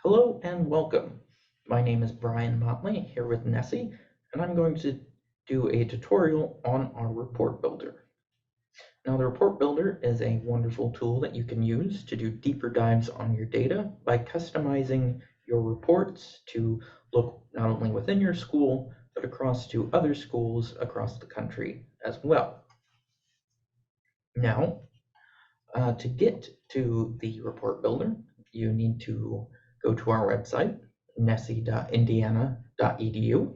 Hello and welcome. My name is Brian Motley here with NSSE, and I'm going to do a tutorial on our report builder. Now, the report builder is a wonderful tool that you can use to do deeper dives on your data by customizing your reports to look not only within your school, but across to other schools across the country as well. Now, to get to the report builder, you need to go to our website, nse.indiana.edu,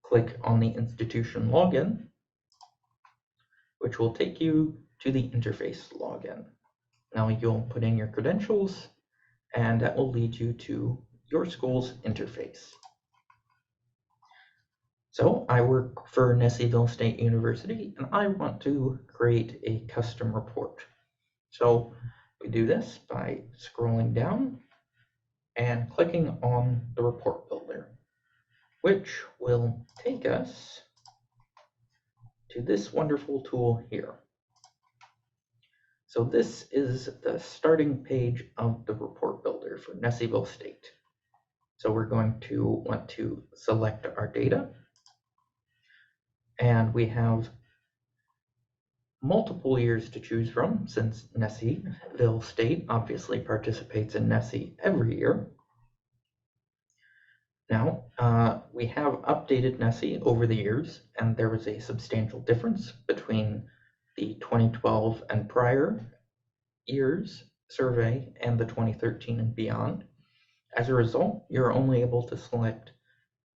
click on the institution login, which will take you to the interface login. Now you'll put in your credentials, and that will lead you to your school's interface. So I work for Nesseville State University, and I want to create a custom report. So we do this by scrolling down and clicking on the report builder, which will take us to this wonderful tool here. So this is the starting page of the report builder for Nesseville State. So we're going to want to select our data, and we have multiple years to choose from since Nesseville State obviously participates in NSSE every year. Now, we have updated NSSE over the years, and there was a substantial difference between the 2012 and prior years survey and the 2013 and beyond. As a result, you're only able to select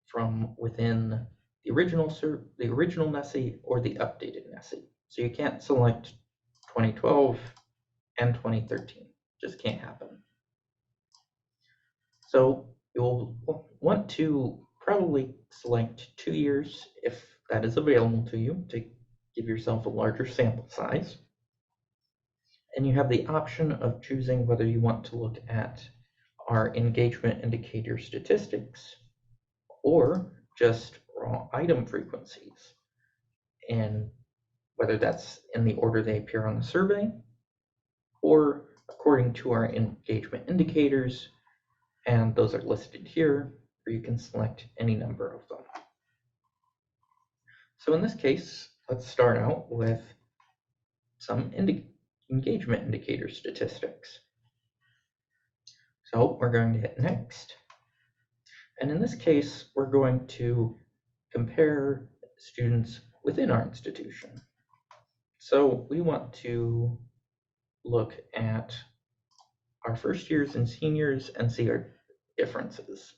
from within the original NSSE or the updated NSSE. So you can't select 2012 and 2013. Just can't happen. So you'll want to probably select 2 years if that is available to you to give yourself a larger sample size. And you have the option of choosing whether you want to look at our engagement indicator statistics or just raw item frequencies, and whether that's in the order they appear on the survey or according to our engagement indicators, and those are listed here, or you can select any number of them. So in this case, let's start out with some engagement indicator statistics. So we're going to hit next. And in this case, we're going to compare students within our institution. So we want to look at our first years and seniors and see our differences.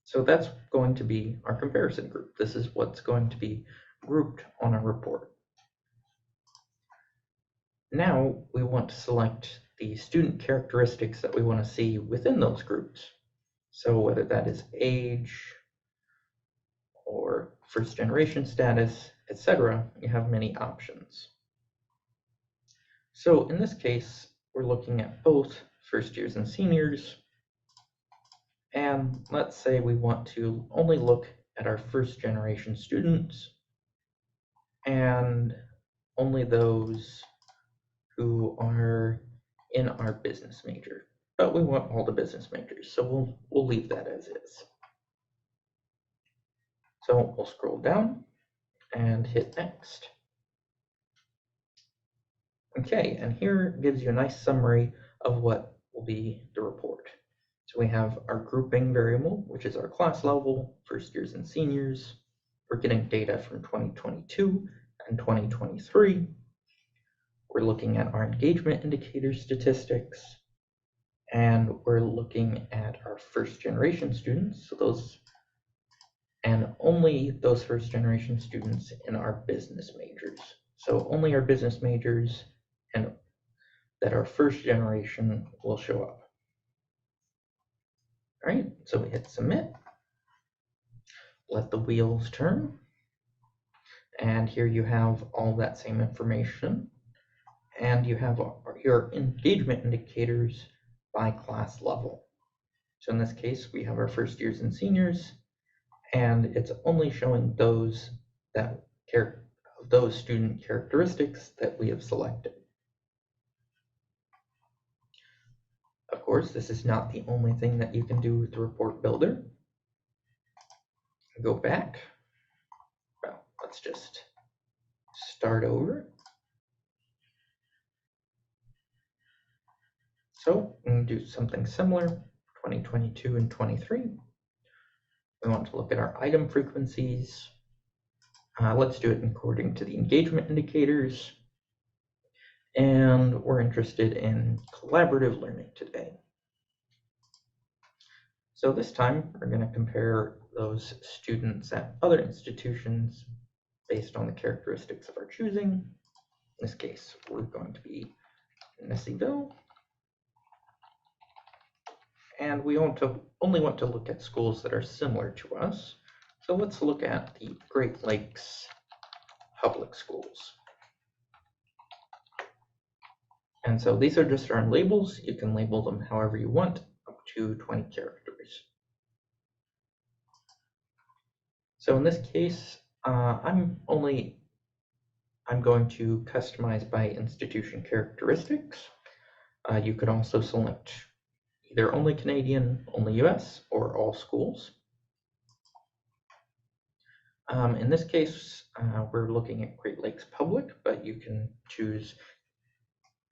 So that's going to be our comparison group. This is what's going to be grouped on our report. Now we want to select the student characteristics that we want to see within those groups. So whether that is age or first generation status, etc., you have many options. So in this case, we're looking at both first years and seniors. And let's say we want to only look at our first generation students and only those who are in our business major. But we want all the business majors, so we'll leave that as is. So we'll scroll down and hit next. Okay, and here gives you a nice summary of what will be the report. So we have our grouping variable, which is our class level, first years and seniors. We're getting data from 2022 and 2023. We're looking at our engagement indicator statistics, and we're looking at our first generation students, so those, and only those first generation students in our business majors. So only our business majors and that our first generation will show up. All right, so we hit submit, let the wheels turn, and here you have all that same information, and you have your engagement indicators by class level. So in this case, we have our first years and seniors, and it's only showing those student characteristics that we have selected. Of course, this is not the only thing that you can do with the report builder. Go back. Well, let's just start over. So we can do something similar, 2022 and 23. We want to look at our item frequencies. Let's do it according to the engagement indicators. And we're interested in collaborative learning today. So this time we're going to compare those students at other institutions based on the characteristics of our choosing. In this case, we're going to be NSSE, and we only want to look at schools that are similar to us. So let's look at the Great Lakes public schools. And so these are just our labels. You can label them however you want, up to 20 characters. So in this case, I'm going to customize by institution characteristics. You could also select either only Canadian, only US, or all schools. In this case, we're looking at Great Lakes Public, but you can choose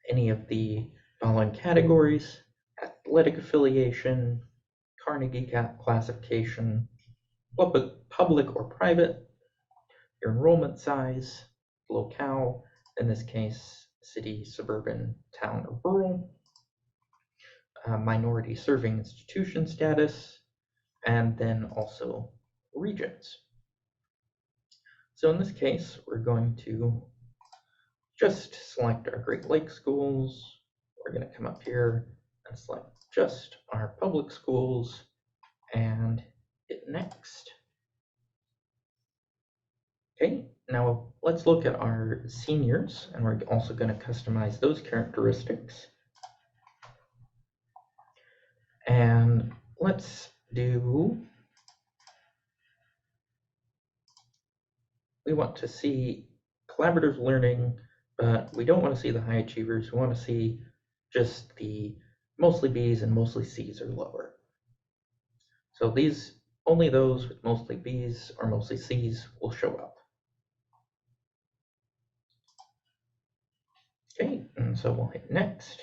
any of the following categories: athletic affiliation, Carnegie classification, public or private, your enrollment size, locale, in this case, city, suburban, town, or rural, minority serving institution status, and then also regions. So in this case, we're going to just select our Great Lakes schools. We're going to come up here and select just our public schools and hit next. Okay, now let's look at our seniors, and we're also going to customize those characteristics. And let's do, we want to see collaborative learning, but we don't want to see the high achievers. We want to see just the mostly B's and mostly C's or lower. So only those with mostly B's or mostly C's will show up. Okay, and so we'll hit next.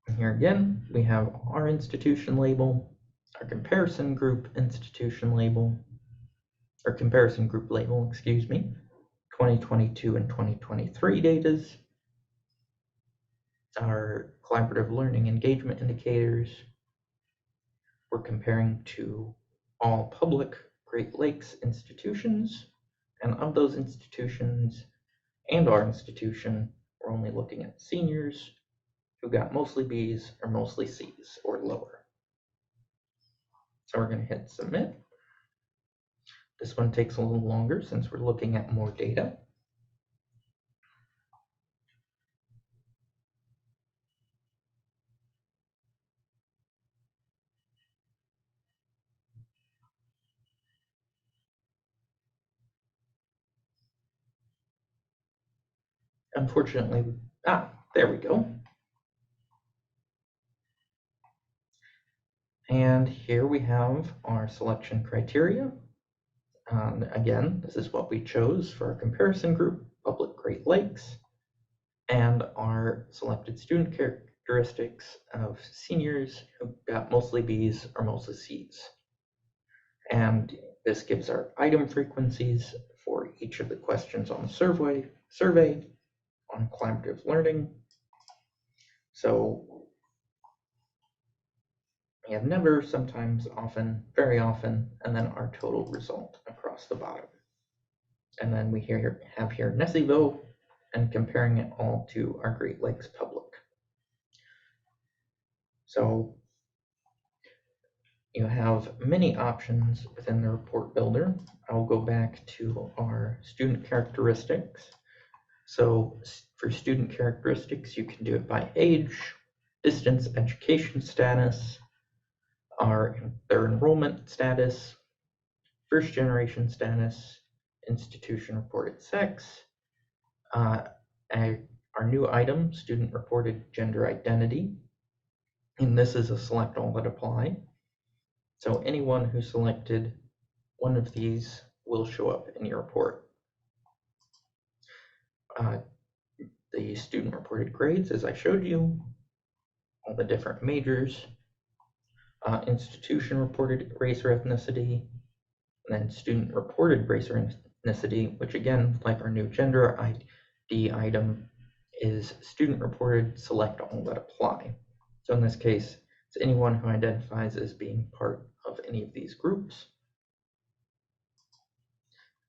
And here again, we have our institution label, our comparison group institution label, or comparison group label, excuse me, 2022 and 2023 datas, our collaborative learning engagement indicators. We're comparing to all public Great Lakes institutions, and of those institutions and our institution, we're only looking at seniors who got mostly B's or mostly C's or lower. So we're going to hit submit. This one takes a little longer since we're looking at more data. Unfortunately, there we go. And here we have our selection criteria. Again, this is what we chose for our comparison group, public Great Lakes, and our selected student characteristics of seniors who got mostly B's or mostly C's. And this gives our item frequencies for each of the questions on the survey on collaborative learning. So we have never, sometimes, often, very often, and then our total result across the bottom. And then we have here NSSE and comparing it all to our Great Lakes Public. So you have many options within the report builder. I'll go back to our student characteristics. So for student characteristics, you can do it by age, distance education status, their enrollment status, first generation status, institution reported sex, our new item, student reported gender identity, and this is a select all that apply. So anyone who selected one of these will show up in your report. The student reported grades, as I showed you, all the different majors, institution reported race or ethnicity, and then student reported race or ethnicity, which again, like our new gender ID item, is student reported select all that apply. So in this case, it's anyone who identifies as being part of any of these groups.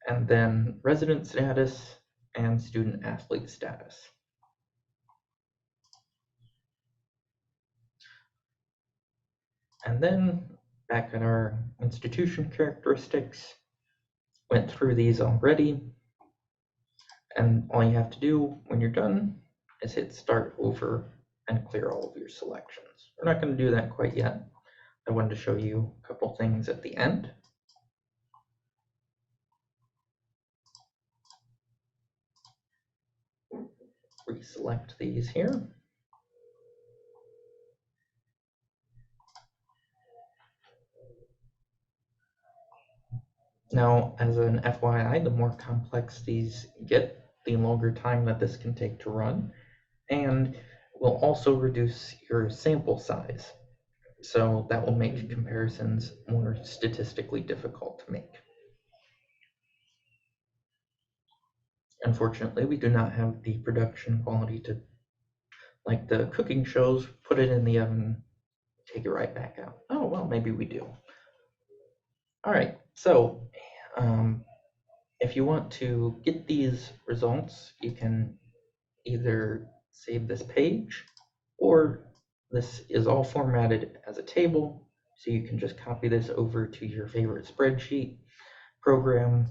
And then resident status and student athlete status. And then back at our institution characteristics, went through these already. And all you have to do when you're done is hit start over and clear all of your selections. We're not going to do that quite yet. I wanted to show you a couple things at the end. Reselect these here. Now, as an FYI, the more complex these get, the longer time that this can take to run, and will also reduce your sample size. So that will make comparisons more statistically difficult to make. Unfortunately, we do not have the production quality to, like the cooking shows, put it in the oven, take it right back out. Oh, well, maybe we do. All right, so if you want to get these results, you can either save this page, or this is all formatted as a table, so you can just copy this over to your favorite spreadsheet program,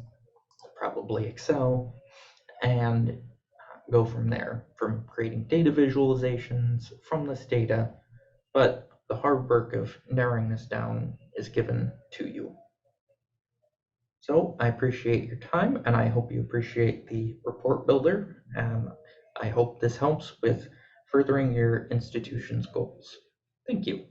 probably Excel, and go from there, from creating data visualizations from this data, but the hard work of narrowing this down is given to you. So I appreciate your time, and I hope you appreciate the report builder, and I hope this helps with furthering your institution's goals. Thank you.